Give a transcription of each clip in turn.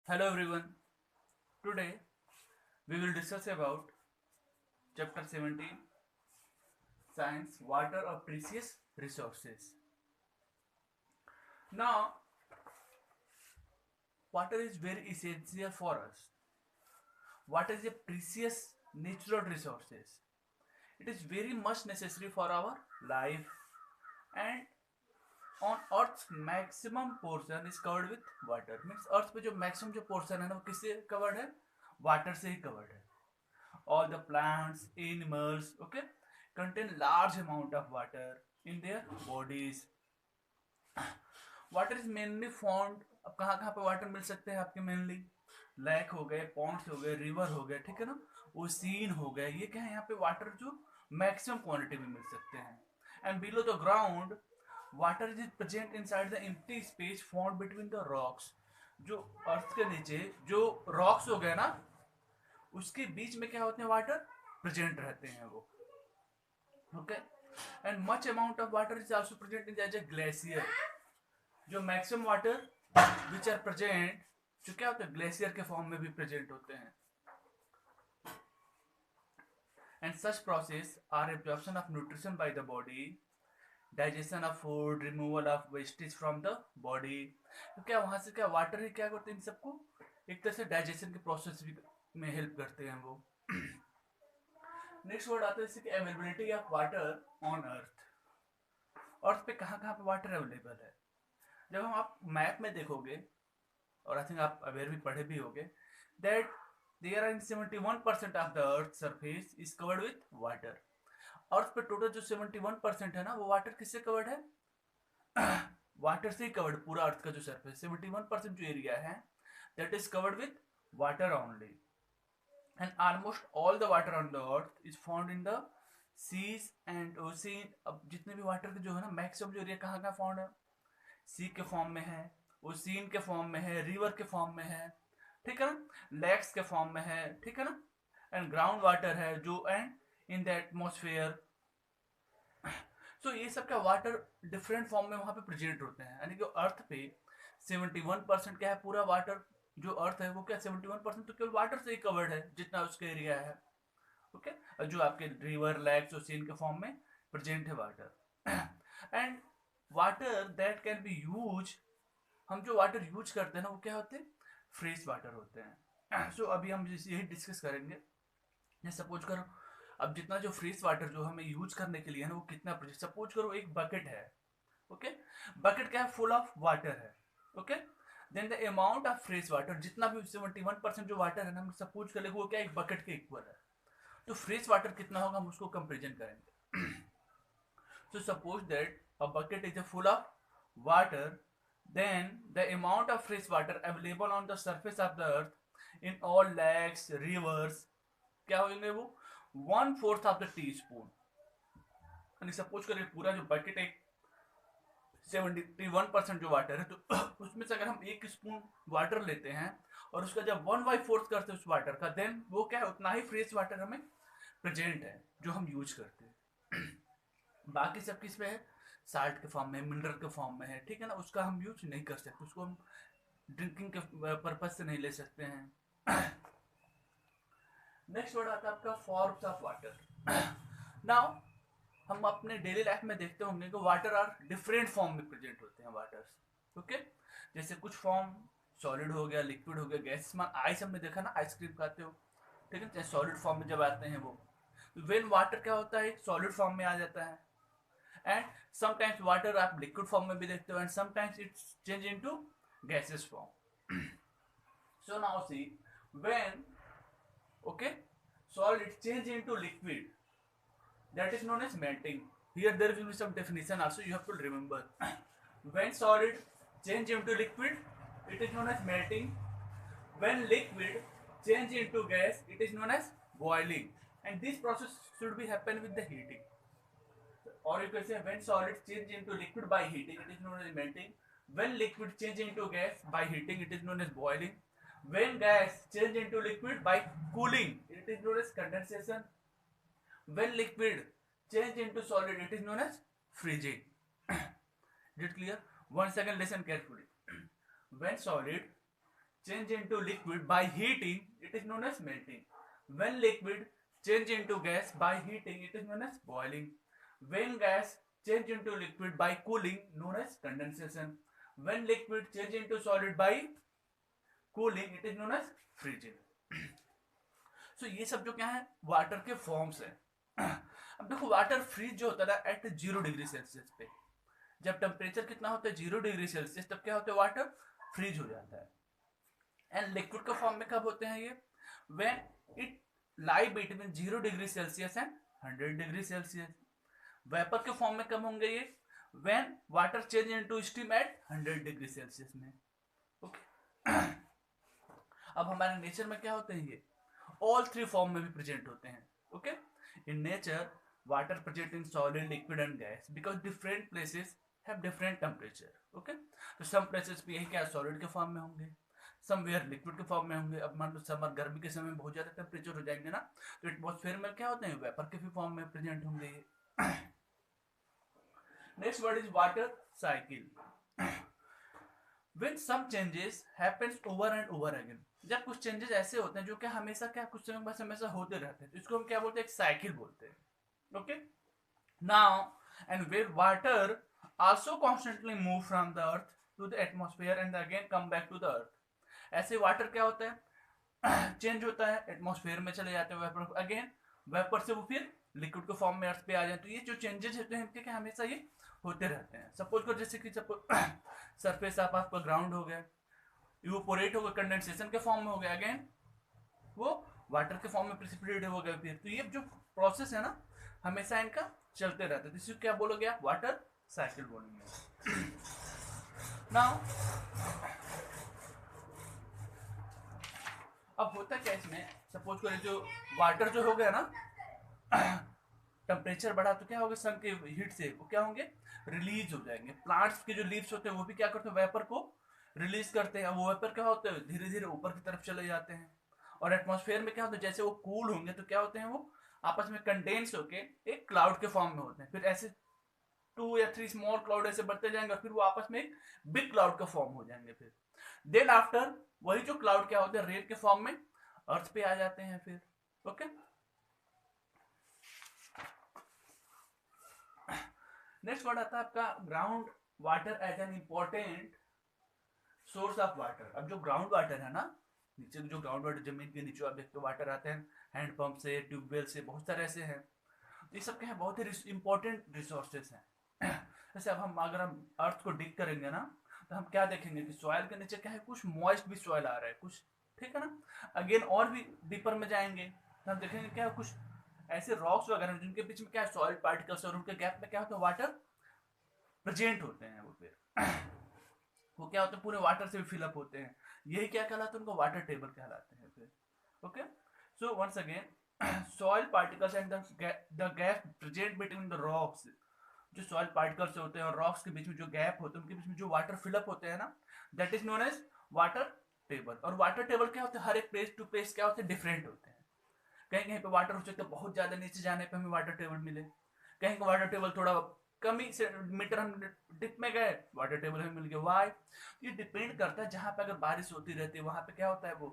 Hello everyone. Today we will discuss about chapter 17 Science Water or Precious Resources. Now, water is very essential for us. Water is a precious natural resources. It is very much necessary for our life and on earth's maximum portion is covered with water. Means earth पे जो maximum जो portion है ना वो किससे covered है? Water से ही covered है. All the plants, animals, okay, contain large amount of water in their bodies. Water is mainly found. अब कहाँ कहाँ पे वाटर मिल सकते हैं आपके मेनली? लेक हो गए, पॉन्ड्स हो गए, रिवर हो गए, ठीक है ना, ओसीन हो गए, ये क्या है यहाँ पे वाटर जो मैक्सिमम क्वांटिटी में मिल सकते हैं. And below the ground water is present inside the empty space found between the rocks. जो अर्थ के नीचे जो रॉक्स हो गए ना, उसके बीच में क्या होते हैं, वाटर प्रेजेंट रहते हैं वो. Okay. And much amount of water is also present in as a glacier. जो maximum water which are present, जो क्या होते हैं, ग्लेशियर के फॉर्म में भी प्रेजेंट होते हैं. And such process are absorption of nutrition by the body, digestion of food, removal of wastage from the body. तो क्या वहां से क्या वाटर ही क्या करते हैं इन सबको एक तरह से डाइजेशन के प्रोसेस भी में हेल्प करते हैं वो. नेक्स्ट वर्ड आता है जैसे कि availability of water on earth. Earth पे कहाँ कहाँ पे वाटर अवेलेबल है? जब हम आप मैप में देखोगे, और आई थिंक आप अवेयर भी पढ़े भी होगे, that there are 71% of the earth surface is covered with water. Earth पे टोटल जो 71% है ना, वो वाटर किससे कवर्ड है? वाटर से ही कवर्ड. पूरा अर्थ का जो सरफेस 71% जो एरिया है that is covered with water only. And almost all the water on the earth is found in the seas and ocean. अब जितने भी वाटर के जो है ना मैक्सिमम जो एरिया कहाँ कहाँ फाउंड है? सी के फॉर्म में है, ओशियन के फॉर्म में है, रिवर के फॉर्म में है, ठीक है ना, लेक्स के फॉर्म में है, ठीक है ना, एंड ग्राउंड वाटर है जो एंड इन द एटमोसफेयर. सो ये सब क्या वाटर डिफरेंट फॉर्म में वहां पे प्रेजेंट होते हैं. यानी कि अर्थ पे 71% क्या है, पूरा वाटर जो अर्थ है वो क्या 71% तो केवल वाटर से ही कवर्ड है जितना उसका एरिया है. ओके. और जो आपके रिवर, लेक्स, ओशियन के फॉर्म में प्रेजेंट है water. And water that can be use, हम जो वाटर यूज करते हैं ना वो क्या होते हैं, फ्रेश वाटर होते हैं. सो अभी हम यही डिस्कस करेंगे. सपोज करो अब जितना जो फ्रेश वाटर जो हमें यूज करने के लिए है ना वो कितना, सपोज करो एक बकेट है. ओके. बकेट क्या है, फुल ऑफ वाटर है. Okay. Then the amount of fresh water, जितना भी 71% जो वाटर है ना, हम सपोज कर ले वो क्या एक बकेट के इक्वल है. तो फ्रेश वाटर कितना होगा हम उसको कंपेरिजन करेंगे. So suppose that a bucket is full of water, then the amount of fresh water available on the surface of the earth in all lakes, rivers, क्या होंगे वो 1/4 of the teaspoon. यानी suppose करें पूरा जो bucket एक 71% जो water है, तो उसमें से अगर हम 1 स्पून वाटर लेते हैं और उसका जब 1/4 करते हैं उस वाटर का, देन वो क्या है उतना ही फ्रेश वाटर हमें प्रेजेंट है जो हम यूज करते हैं. बाकी सब किस में है, साल्ट के फॉर्म में, मिनरल के फॉर्म में है, ठीक है ना, उसका हम यूज नहीं कर सकते, उसको हम ड्रिंकिंग के पर्पज से नहीं ले सकते हैं. नेक्स्ट वर्ड आता है आपका फॉर्म्स ऑफ वाटर. नाउ हम अपने डेली लाइफ में देखते होंगे कि वाटर आर डिफरेंट फॉर्म में प्रेजेंट होते हैं वाटर्स. ओके. जैसे कुछ फॉर्म सॉलिड हो गया, लिक्विड हो गया, गैस. आइस हमने देखा ना, आइसक्रीम खाते हो, ठीक है, सॉलिड फॉर्म में जब आते हैं वो, वेन वाटर क्या होता है सॉलिड फॉर्म में आ जाता है. एंड समटाइम्स वाटर आप लिक्विड फॉर्म में भी देखते हो, and sometimes it's change into gases form. So now see when, okay, solid change into liquid, that is known as melting. Here there will be some definition also you have to remember. When solid change into liquid, it is known as melting. When liquid change into gas, it is known as boiling. And this process should be happen with the heating. Or you can say when solid change into liquid by heating, it is known as melting. When liquid change into gas by heating, it is known as boiling. When gas change into liquid by cooling, it is known as condensation. When liquid change into solid, it is known as freezing. Is it clear? Once again listen carefully. When solid change into liquid by heating, it is known as melting. When liquid change into gas by heating, it is known as boiling. When gas change into liquid by cooling, known as condensation. When liquid change into solid by cooling, it is known as freezing. So ये सब जो क्या है water के forms है. अब देखो water freeze जो होता है एट 0 डिग्री सेल्सियस पे. जब टेम्परेचर कितना होता है 0 डिग्री सेल्सियस, तब क्या होता है वाटर फ्रीज हो जाता है. एंड लिक्विड के फॉर्म में कब होते हैं ये? When it lie between 0 degree Celsius and 100 degree Celsius. Vapour के फॉर्म में कब होंगे ये? When water change into steam eight 100 degree Celsius में. ओके. अब हमारे नेचर में क्या होते हैं ये? ऑल थ्री फॉर्म में भी प्रेजेंट होते हैं. Okay. In nature water present in solid, liquid and gas because different places have different temperature. Okay. तो सम प्लेसेस पे यही क्या सॉलिड के फॉर्म में होंगे, समवेयर लिक्विड के फॉर्म में होंगे. अब मान लो समर गर्मी के समय में बहुत ज्यादा टेम्परेचर हो जाएंगे ना, तो एटमॉस्फेयर में क्या होते हैं वेपर के भी फॉर्म में प्रेजेंट होंगे. Next word is water cycle. When some changes happens over and over again, जब कुछ चेंजेस ऐसे होते हैं जो कि हमेशा क्या कुछ समय बाद हमेशा होते रहते हैं, तो इसको हम क्या बोलते हैं? एक साइकिल बोलते हैं. Okay. Now and where water also constantly move from the earth to the atmosphere and again come back to the earth. ऐसे वाटर क्या होता है? चेंज होता है, एटमॉस्फेयर में चले जाते हैं वेपर, अगेन वेपर से वो फिर लिक्विड के फॉर्म में अर्थ पे आ जाए. तो ये जो चेंजेस होते हैं क्या हमेशा ये होते रहते हैं. सपोज करो जैसे कि सपोज सरफेस आप आपका ग्राउंड हो गया, इवेपोरेट हो गया, कंडेंसेशन के फॉर्म में हो गया, अगेन वो वाटर के फॉर्म में प्रेसिपिटेट हो गया फिर. तो ये जो प्रोसेस है ना हमेशा इनका चलते रहता है. तो इसको क्या बोलोगे आप? वाटर साइकिल बोलेंगे. नाउ अब होता क्या इसमें, सपोज करो जो वाटर जो हो गया ना टेम्परेचर बढ़ा तो क्या होगा? सन के हीट से वो क्या होंगे? रिलीज हो जाएंगे. प्लांट्स के जो लीव्स होते हैं वो भी क्या करते हैं? वेपर को रिलीज करते हैं. वो वेपर क्या होते हैं? धीरे धीरे ऊपर की तरफ चले जाते हैं. और एटमॉस्फेयर में क्या होता है? जैसे वो कूल होंगे तो क्या होते हैं? वो आपस में कंडेंस होके एक क्लाउड के फॉर्म में होते हैं. फिर ऐसे 2 या 3 स्मॉल क्लाउड ऐसे बढ़ते जाएंगे और फिर वो आपस में एक बिग क्लाउड का फॉर्म हो जाएंगे. फिर देन आफ्टर वही जो क्लाउड क्या होते हैं? रेन के फॉर्म में अर्थ पे आ जाते हैं फिर. ओके. नेक्स्ट वर्ड आता है आपका ground water as an important source of water. अब जो ग्राउंड वाटर है ना, नीचे जो ग्राउंड वाटर जमीन के नीचे आप देखते हो वाटर आते हैं हैंड पंप से, ट्यूबवेल से, बहुत सारे ऐसे हैं. ये सब क्या है? बहुत ही इंपॉर्टेंट रिसोर्सेस हैं. जैसे अब हम अगर हम अर्थ को डिग करेंगे ना तो हम क्या देखेंगे कि सॉइल के नीचे क्या है? कुछ मॉइस्ट भी सॉइल आ रहा है कुछ, ठीक है ना. अगेन और भी डीपर में जाएंगे तो हम देखेंगे क्या कुछ ऐसे रॉक्स वगैरह जिनके बीच में क्या है? सॉइल पार्टिकल्स, और उनके गैप में क्या होता है? वाटर प्रेजेंट होते हैं. वो फिर वो क्या होते हैं? पूरे वाटर से भी फिलअप होते हैं. यही क्या कहलाते हैं? उनको वाटर टेबल कहलाते हैं फिर. Okay. So once again soil particles and the gap present between the rocks. जो सॉइल पार्टिकल्स होते हैं और रॉक्स के बीच में जो गैप होते हैं उनके बीच में जो वाटर फिलअप होते हैं ना, that is known as water table. और वाटर टेबल क्या होते हैं? हर एक प्लेस टू प्लेस क्या होते हैं? डिफरेंट होते हैं. कहीं कहीं पे वाटर हो सकता है बहुत ज्यादा नीचे जाने पे हमें वाटर टेबल मिले, कहीं का वाटर टेबल थोड़ा कम ही से मीटर हम डिप में गए वाटर टेबल हमें मिल गया. वाई? ये डिपेंड करता है. जहां पे अगर बारिश होती रहती है वहां पे क्या होता है? वो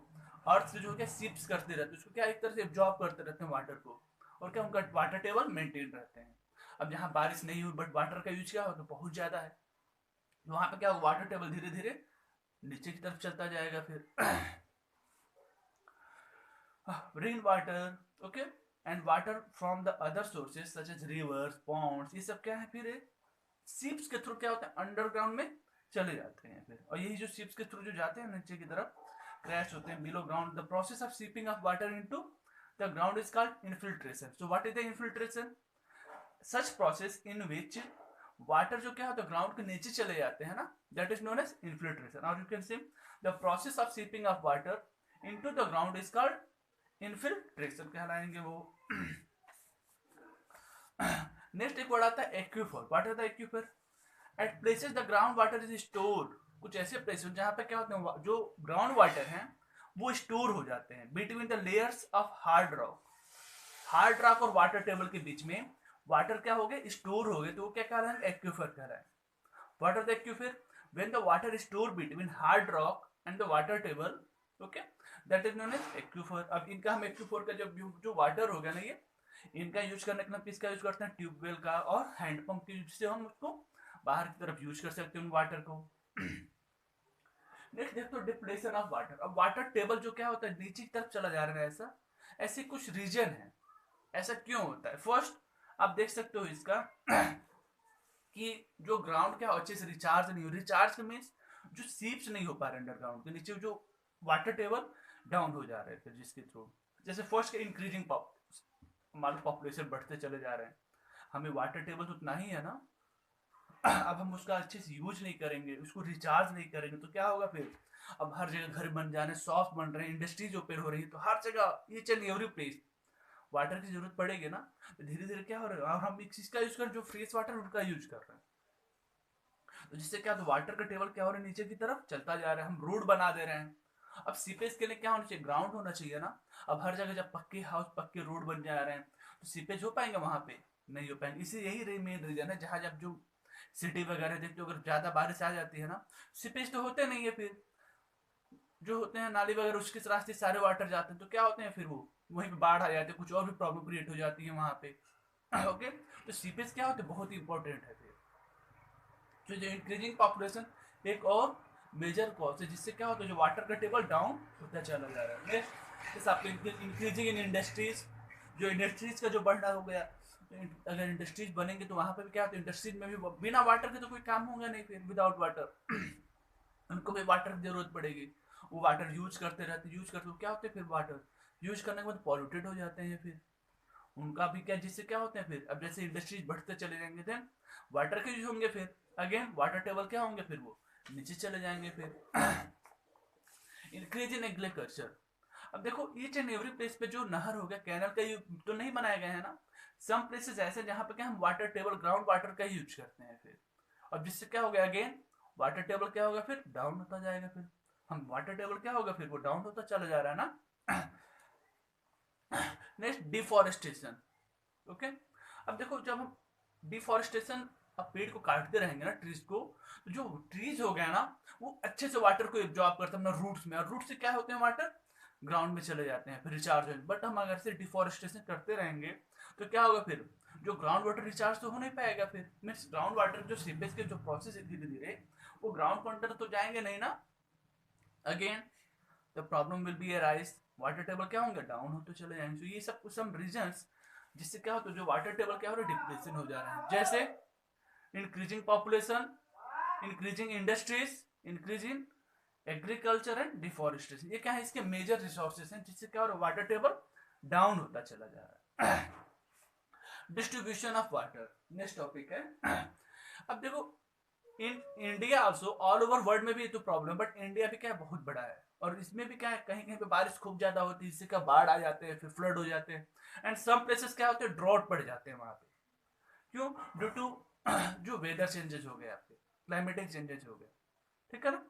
अर्थ से जो क्या सिप्स करते रहते हैं उसको, क्या एक तरह से एब्जॉर्ब करते रहते हैं वाटर को, और क्या उनका वाटर टेबल मेंटेन रहते हैं. अब जहाँ बारिश नहीं हुई बट वाटर का यूज क्या हो तो बहुत ज्यादा है, तो वहां पे क्या वाटर टेबल धीरे धीरे नीचे की तरफ चलता जाएगा फिर. Rain water. Okay. And water from the other sources such as rivers, ponds, ये सब क्या है? फिर सीप्स के थ्रू क्या होता है? अंडरग्राउंड में चले जाते हैं फिर. और यही जो सीप्स के थ्रू जो जाते हैं नीचे की तरफ क्रैश होते हैं below ground. The process of seeping of water into the ground is called infiltration. So what is the infiltration? Such process in which water जो क्या होता है ग्राउंड के नीचे चले जाते हैं ना, that is known as infiltration. और you can see the process of seeping of water into the ground is called infiltration कहलाएंगे वो. नेक्स्ट एक वर्ड आता है aquifer. What is the aquifer? At places the ground water is stored. कुछ ऐसे places जहां पे क्या होते हैं जो ग्राउंड वाटर हैं वो स्टोर हो जाते हैं between the layers of hard rock. Hard rock और वाटर टेबल के बीच में वाटर क्या हो गए? स्टोर हो गए, तो वो क्या कहलाएंगे? एक्यूफर कहलाएंगे. What are the aquifer? When the water is stored between hard rock and the water table, okay, that is known as aquifer. अब इनका हम एक्यूफर का जो वाटर हो गया ना, ये इनका यूज करने के लिए किसका यूज करते हैं, ट्यूबवेल का और हैंडपंप की, जिससे हम उसको बाहर की तरफ यूज कर सकते हैं उन वाटर को। नेक्स्ट देखो डिप्लेशन ऑफ वाटर। अब वाटर टेबल जो क्या होता है, नीचे की तरफ चला जा रहा है, ऐसा ऐसे कुछ रीजन है। ऐसा क्यों होता है? फर्स्ट आप देख सकते हो इसका कि जो ग्राउंड क्या अच्छे से रिचार्ज नहीं हो, रिचार्ज मीन्स जो सीप्स नहीं हो पा रहे अंडरग्राउंड के नीचे, जो वाटर टेबल डाउन हो जा रहे थे जिसके थ्रू, जैसे फर्स्ट इंक्रीजिंग हमारा पॉपुलेशन बढ़ते चले जा रहे हैं, हमें वाटर टेबल तो उतना ही है ना, अब हम उसका अच्छे से यूज नहीं करेंगे, उसको रिचार्ज नहीं करेंगे तो क्या होगा फिर? अब हर जगह घर बन जा रहे हैं, शॉप बन रहे हैं, इंडस्ट्रीज ओपन हो रही है, तो हर जगह each and every place water की जरूरत पड़ेगी ना। तो धीरे धीरे क्या हो रहा है, और हम एक चीज का यूज कर, जो फ्रेश वाटर उनका यूज कर रहे हैं, तो जिससे क्या, तो वाटर का टेबल क्या हो रहा है, नीचे की तरफ चलता जा रहा है, हम रोड बना दे रहे हैं। अब सीपेज के लिए क्या होना चाहिए, ग्राउंड होना चाहिए ना। अब हर जगह जब पक्के हाउस पक्के रोड बन जा रहे हैं, तो सीपेज हो पाएंगे वहां पे? नहीं हो पाएंगे। इसी यही मेन रीजन है, जहां जब जो सिटी वगैरह देखते हो, अगर ज्यादा बारिश आ जाती है ना, सीपेज तो होते नहीं है, फिर जो होते हैं नाली वगैरह उसके रास्ते सारे वाटर जाते हैं, तो क्या होते हैं फिर वो वहीं पे बाढ़ आ जाती है, कुछ और भी प्रॉब्लम क्रिएट हो जाती है वहां पे। ओके, तो सीपेज क्या होते हैं, बहुत ही इंपॉर्टेंट है फिर। तो जो इंक्रीजिंग पॉपुलेशन एक और मेजर कॉज है, जिससे क्या होता है, जो वाटर का टेबल डाउन होता चला जा रहा है। नेक्स्ट इस आपके इंक्रीजिंग इन इंडस्ट्रीज, जो इंडस्ट्रीज का जो बढ़ना हो गया, तो अगर इंडस्ट्रीज बनेंगे तो वहां पर भी क्या होता है, इंडस्ट्रीज में भी बिना वाटर के तो कोई काम होगा नहीं, फिर विदाउट वाटर उनको भी वाटर की जरूरत पड़ेगी। वो वाटर यूज करते क्या होते हैं फिर, वाटर यूज करने के बाद पॉल्यूटेड हो जाते हैं फिर उनका भी क्या, जिससे क्या होते हैं फिर, अब जैसे इंडस्ट्रीज बढ़ते चले जाएंगे देन वाटर के यूज होंगे, फिर अगेन वाटर टेबल क्या होंगे, फिर वो नीचे चले जाएंगे फिर। Increase in agriculture. अब देखो ईच एंड एवरी प्लेस पे जो नहर हो गया, कैनल का तो नहीं बनाया गया है ना, सम प्लेसेस ऐसे जहां पे क्या हम वाटर टेबल ग्राउंड वाटर का यूज करते हैं फिर। अब जिससे क्या हो गया, अगेन वाटर टेबल क्या होगा, फिर डाउन होता जाएगा, फिर हम वाटर टेबल क्या होगा, फिर वो डाउन होता चला जा रहा है ना। Next deforestation. ओके, अब देखो जब हम डिफॉरेस्टेशन, अब पेड़ को काटते रहेंगे ना, ट्रीज को, तो जो ट्रीज हो गया ना, वो अच्छे से वाटर को एब्जॉर्ब करते हैं अपना रूट्स में, और रूट से क्या होते हैं, वाटर ग्राउंड में चले जाते हैं फिर रिचार्ज हो। बट हम अगर से डिफॉरेस्टेशन करते रहेंगे तो क्या होगा फिर, जो ग्राउंड वाटर रिचार्ज तो हो नहीं पाएगा, फिर मीन्स ग्राउंड वाटर जो सीपेज के जो प्रोसेस है धीरे धीरे वो ग्राउंड को अंदर तो जाएंगे नहीं ना। Again the problem will be arise, water table क्या होंगे, डाउन होते चले जाएंगे। तो ये सब कुछ सम रीजंस जिससे क्या होता है, जो वाटर टेबल क्या हो रहा है, डिप्रेशन हो जा रहा है। जैसे increasing population, increasing industries, increasing agriculture and deforestation, ये क्या है, इसके मेजर रिसोर्सेज हैं, जिससे क्या हो रहा है, वाटर टेबल डाउन होता चला जा रहा है। Distribution of water next topic है। अब देखो in India also, all over world में भी ये तो प्रॉब्लम, बट इंडिया भी क्या है, बहुत बड़ा है, और इसमें भी क्या है, कहीं कहीं पे बारिश खूब ज्यादा होती है, जिससे क्या बाढ़ आ जाते हैं, फिर फ्लड हो जाते हैं, एंड सम प्लेसेस क्या होते हैं, ड्रॉट पड़ जाते हैं वहां पे। क्यों? ड्यू टू जो वेदर चेंजेस हो गए, आपके क्लाइमेटिक चेंजेस हो गए, ठीक है ना।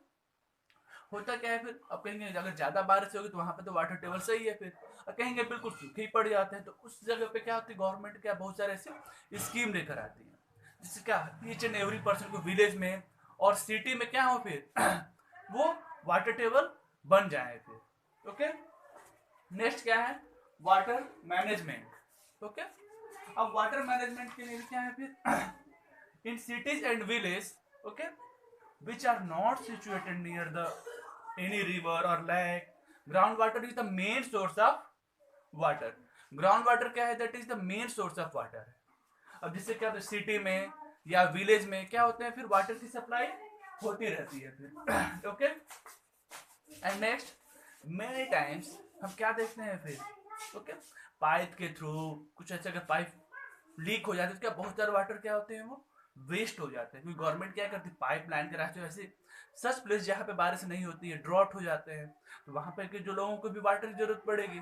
होता क्या है फिर, अब कहेंगे अगर ज्यादा बारिश होगी तो वहां पे तो वाटर टेबल सही है, फिर और कहेंगे बिल्कुल सूखे ही पड़ जाते हैं, तो उस जगह पे क्या होती है, गवर्नमेंट क्या बहुत सारे ऐसे स्कीम लेकर आती है, जिससे क्या ईच एंड एवरी पर्सन को विलेज में और सिटी में क्या हो फिर वो वाटर टेबल बन जाए फिर। ओके, नेक्स्ट क्या है, वाटर मैनेजमेंट। ओके, अब वाटर मैनेजमेंट के लिए क्या है फिर, in cities and village, okay, which are not situated near the any river or lake, groundwater is the main source of water। groundwater क्या है, that is the main source of water। अब जिससे क्या होता है, सिटी में या village में क्या होते हैं, फिर वाटर की सप्लाई होती रहती है फिर। Okay, and next many times हम क्या देखते हैं फिर, ओके, पाइप के थ्रू कुछ ऐसे अगर पाइप लीक हो जाते हैं तो क्या बहुत सारे वाटर क्या होते हैं, वो वेस्ट हो जाते हैं, क्योंकि गवर्नमेंट क्या करती है, पाइप लाइन के रास्ते ऐसे सच प्लेस जहाँ पे बारिश नहीं होती है, ड्रॉट हो जाते हैं, तो वहां पे के जो लोगों को भी वाटर की जरूरत पड़ेगी,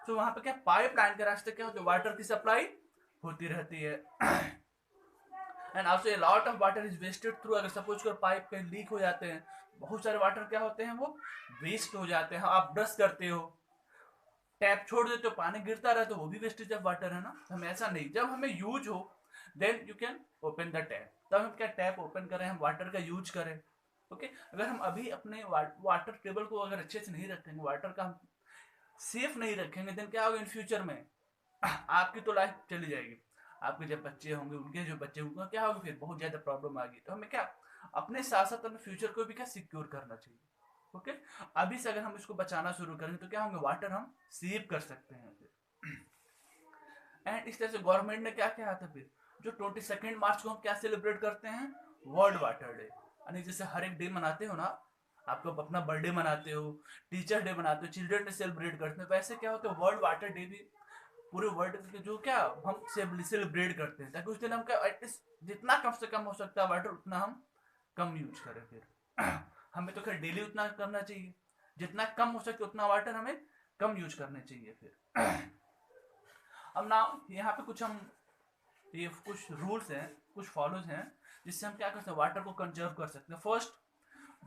तो वहां पे क्या पाइप लाइन के रास्ते क्या होते हैं, वाटर की सप्लाई होती रहती है। And also a lot of water is wasted through, अगर सपोज कर पाइप कहीं लीक हो जाते हैं, बहुत सारे वाटर क्या होते हैं, वो वेस्ट हो जाते हैं। आप ब्रश करते हो, टैप छोड़ देते हो, पानी गिरता रहा, तो वो भी वेस्टेज ऑफ वाटर है ना। हम ऐसा नहीं, जब हमें यूज हो then you can open the tap, तब हम क्या टैप ओपन करें, हम वाटर का यूज करें। ओके, अगर हम अभी अपने वाटर टेबल को अगर अच्छे से नहीं रखेंगे, वाटर का हम सेफ नहीं रखेंगे, देन क्या होगा इन फ्यूचर में आपकी तो लाइफ चली जाएगी, आपके जब बच्चे होंगे उनके जो बच्चे होंगे क्या होगा, फिर बहुत ज्यादा प्रॉब्लम आ गई। तो हमें क्या अपने साथ साथ अपने फ्यूचर को भी क्या सिक्योर करना चाहिए। ओके, अभी से अगर हम इसको बचाना शुरू करेंगे तो क्या होंगे, वाटर हम सेव कर सकते हैं फिर। एंड इस तरह से गवर्नमेंट ने क्या किया था फिर, जो 22 मार्च को हम क्या सेलिब्रेट करते हैं, वर्ल्ड वाटर डे। यानी जैसे हर एक डे मनाते हो ना, आपको अपना बर्थडे मनाते हो, टीचर डे मनाते हो, चिल्ड्रन डे सेलिब्रेट करते हो, वैसे क्या होता है वर्ल्ड वाटर डे भी पूरे वर्ल्ड के जो क्या हम सेलिब्रेट करते हैं, ताकि उस दिन हम क्या एटलीस्ट जितना कम से कम हो सकता है वाटर उतना हम कम यूज करें फिर। हमें तो खैर डेली उतना करना चाहिए, जितना कम हो सके उतना वाटर हमें कम यूज करने चाहिए फिर। अब ना यहाँ पे कुछ हम ये कुछ रूल्स हैं, कुछ फॉलोज हैं, जिससे हम क्या कर सकते हैं वाटर को कंजर्व कर सकते हैं। First,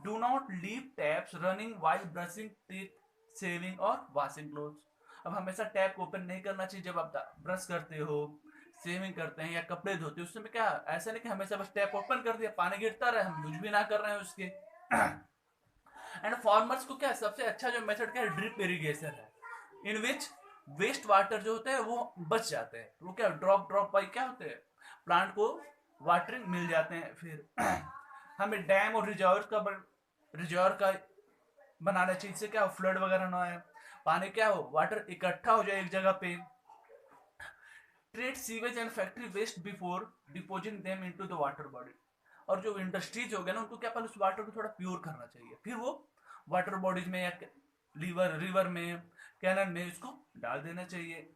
do not leave taps running while brushing teeth, shaving और वॉशिंग क्लोथ्स। अब हमेशा टैप ओपन नहीं करना चाहिए जब आप ब्रश करते हो, शेविंग करते हैं या कपड़े धोते हो, उसमें क्या ऐसा नहीं कि हमेशा बस टैप ओपन कर दिया पानी गिरता रहे, हम यूज भी ना कर रहे हैं उसके। एंड फार्मर्स को क्या सबसे अच्छा जो मेथड क्या है, ड्रिप इरिगेशन है, इन विच वेस्ट वाटर जो होते हैं वो बच जाते हैं, वो क्या ड्रॉप ड्रॉप बाई क्या होते हैं प्लांट को वाटरिंग मिल जाते हैं फिर। हमें डैम और रिजर्व का बनाना चाहिए, जिससे क्या फ्लड वगैरह ना आए, पानी क्या हो वाटर इकट्ठा हो जाए एक जगह पे। Treat sewage and factory waste before depositing them into the water body. और जो इंडस्ट्रीज हो गए ना उनको क्या पहले उस वाटर को थोड़ा प्योर करना चाहिए, फिर वो वाटर बॉडीज में या रिवर में कैनन में इसको डाल देना चाहिए।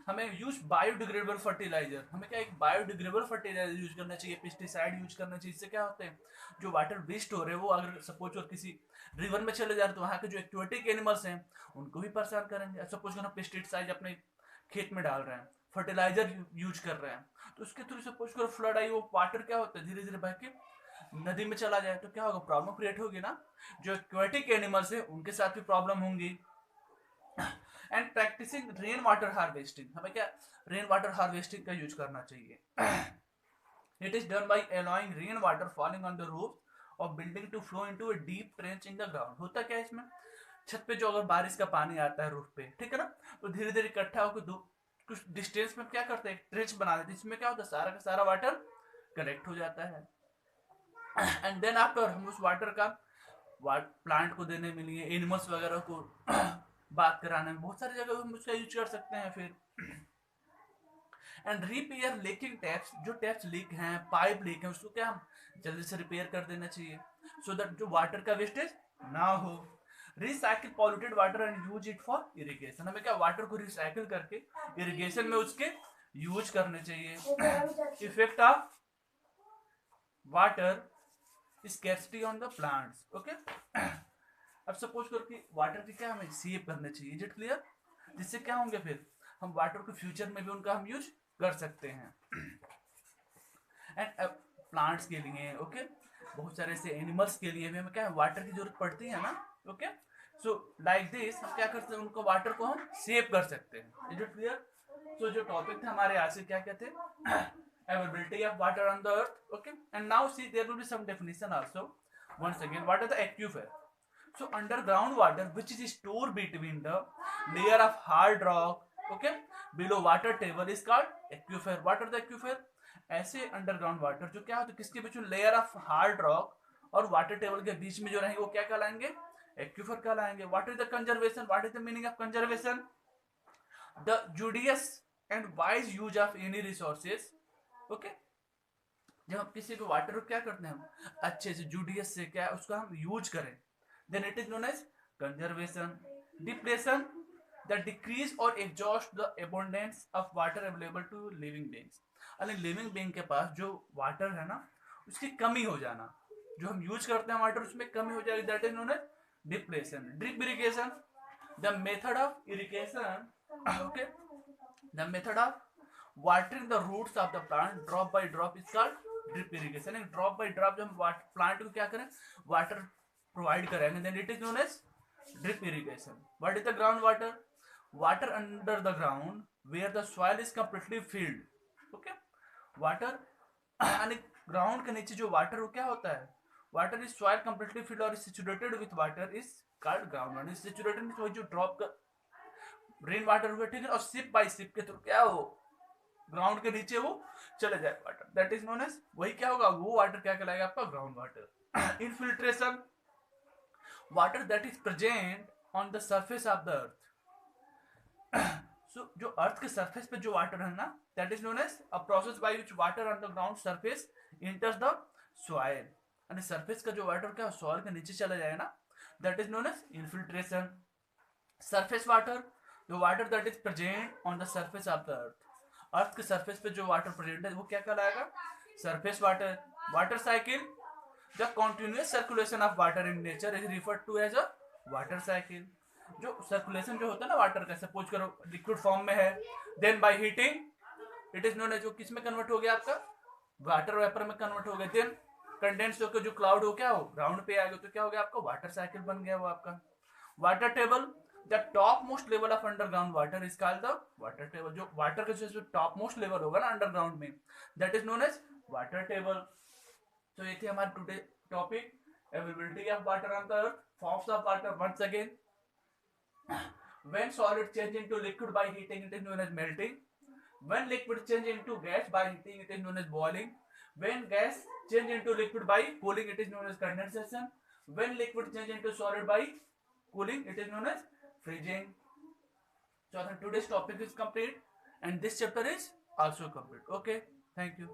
हमें यूज बायोडिग्रेडेबल फर्टिलाइजर, हमें क्या एक बायोडिग्रेडेबल फर्टिलाइजर यूज करना चाहिए, पेस्टिसाइड यूज करना चाहिए। इससे क्या होता है जो वाटर वेस्ट हो रहे हैं वो अगर सपोज और किसी रिवर में चले जा रहे तो वहाँ के जो एक्वेटिक एनिमल्स हैं उनको भी परेशान करेंगे। सपोज हम पेस्टिसाइड अपने खेत में डाल रहे हैं, फर्टिलाइजर यूज कर रहे हैं, तो उसके थ्रू सपोज करो फ्लड आई, वो वाटर क्या होता है धीरे धीरे बह के नदी में चला जाए तो क्या होगा, प्रॉब्लम क्रिएट होगी ना, जो एक्वेटिक एनिमल्स है उनके साथ भी प्रॉब्लम होंगी। And practicing rain water harvesting, हमें क्या रेन वाटर हार्वेस्टिंग का यूज करना चाहिए। It is done by allowing rain water falling on the roof or building to flow into a deep trench in the ground. होता क्या है इसमें, छत पे जो अगर बारिश का पानी आता है रूफ पे, ठीक है ना, तो धीरे धीरे इकट्ठा होकर कुछ डिस्टेंस में क्या करते हैं ट्रेंच बना देते हैं, इसमें क्या होता है सारा का सारा वाटर कलेक्ट हो जाता है। एंड देन आफ्टर हम उस वाटर का प्लांट को देने में लिए, एनिमल्स वगैरह को बात कराने में, बहुत सारी जगह हम उसका यूज कर सकते हैं फिर। एंड रिपेयर लीकिंग टैप्स, जो टैप्स लीक हैं, पाइप लीक है, उसको क्या हम जल्दी से रिपेयर कर देना चाहिए, सो दैट जो वाटर का वेस्टेज ना हो। Recycle polluted water and use it for irrigation, हमें क्या वाटर को रिसाइकिल करके इरिगेशन में उसके यूज करने चाहिए। Effect of water scarcity on the plants. Okay, अब सपोज करो कि वाटर की क्या हमें सेव करना चाहिए, इज इट क्लियर, जिससे क्या होंगे फिर हम वाटर को फ्यूचर में भी उनका हम यूज कर सकते हैं। एंड प्लांट्स के लिए ओके, बहुत सारे ऐसे एनिमल्स के लिए भी हमें क्या वाटर की जरूरत पड़ती है ना। ओके, सो लाइक दिस हम क्या करते हैं उनको वाटर को हम सेव कर सकते हैं, इज इट क्लियर। सो जो टॉपिक था हमारे आज से क्या कहते हैं, availability of water on the earth. Okay, and now see there will be some definition also. Once again, what are the aquifer? So underground water which is stored between the layer of hard rock, okay, below water table is called aquifer. What are the aquifer? ऐसे underground water जो क्या होता है किसके बीच में, layer of hard rock और water table के बीच में जो रहेंगे वो क्या कहलाएंगे, एक्यूफर कहलाएंगे। What is the conservation, what is the meaning of conservation, the judicious and wise use of any resources. Okay, जब हम किसी भी वाटर को क्या करते हैं हम अच्छे से जुडियस से क्या उसका हम यूज करें, then it is known as conservation. Depletion, the decrease or exhaust the abundance of water available to living beings, यानी लिविंग बीइंग के पास जो वाटर है ना उसकी कमी हो जाना, जो हम यूज करते हैं वाटर उसमें कमी हो जाएगी, that is known as depletion. Drip irrigation, the method of irrigation, okay, the method of watering the roots of the plant drop by drop is called drip irrigation। Drop by drop जब हम plant को क्या करें water provide करेंगे, then it is known as drip irrigation. What is the ground water, water under the ground where the soil is completely filled. Okay, water यानी ground के नीचे जो वाटर हो क्या होता है water is soil completely filled और saturated with water is called ground water. Saturated means वही जो ड्रॉप का रेन वाटर हुआ, ठीक है, और सिप बाय सिप के थ्रू क्या हो ग्राउंड के नीचे वो चले जाए water, that is known as, वही क्या होगा, वो वाटर क्या कहलाएगा आपका ground water. Infiltration, water that is present on the surface of the earth. So जो अर्थ के सरफेस पे जो वाटर है ना, that is known as a process by which water on the ground surface enters the soil. यानी surface का जो water क्या सॉइल के नीचे चला जाए ना, that is known as infiltration. Surface water, जो water that is present on the surface of the earth, earth के सरफेस पे जो वाटर प्रेजेंट है वो क्या कहलाएगा, surface water. Water cycle, the continuous circulation of water in nature is referred to as a water cycle. जो circulation जो होता है ना वाटर का, सपोज करो लिक्विड फॉर्म में है, then by heating it is known as, जो किस में कन्वर्ट हो गया आपका, वाटर वेपर में कन्वर्ट हो गया, देन कंडेंस होकर जो क्लाउड हो क्या हो ग्राउंड पे आ गया, तो क्या हो गया आपका वाटर साइकिल बन गया वो आपका। Water table, the top most level of underground water is called the water table. जो वाटर का जो टॉप मोस्ट लेवल होगा ना अंडरग्राउंड में, that is known as water table. तो ये थे हमारे today topic, availability of water on the earth, forms of water once again. When solid change into liquid by heating, it is known as melting. When liquid change into gas by heating, it is known as boiling. When gas change into liquid by cooling, it is known as condensation. When liquid change into solid by cooling, it is known as freezing. So today's topic is complete and this chapter is also complete. Okay, thank you.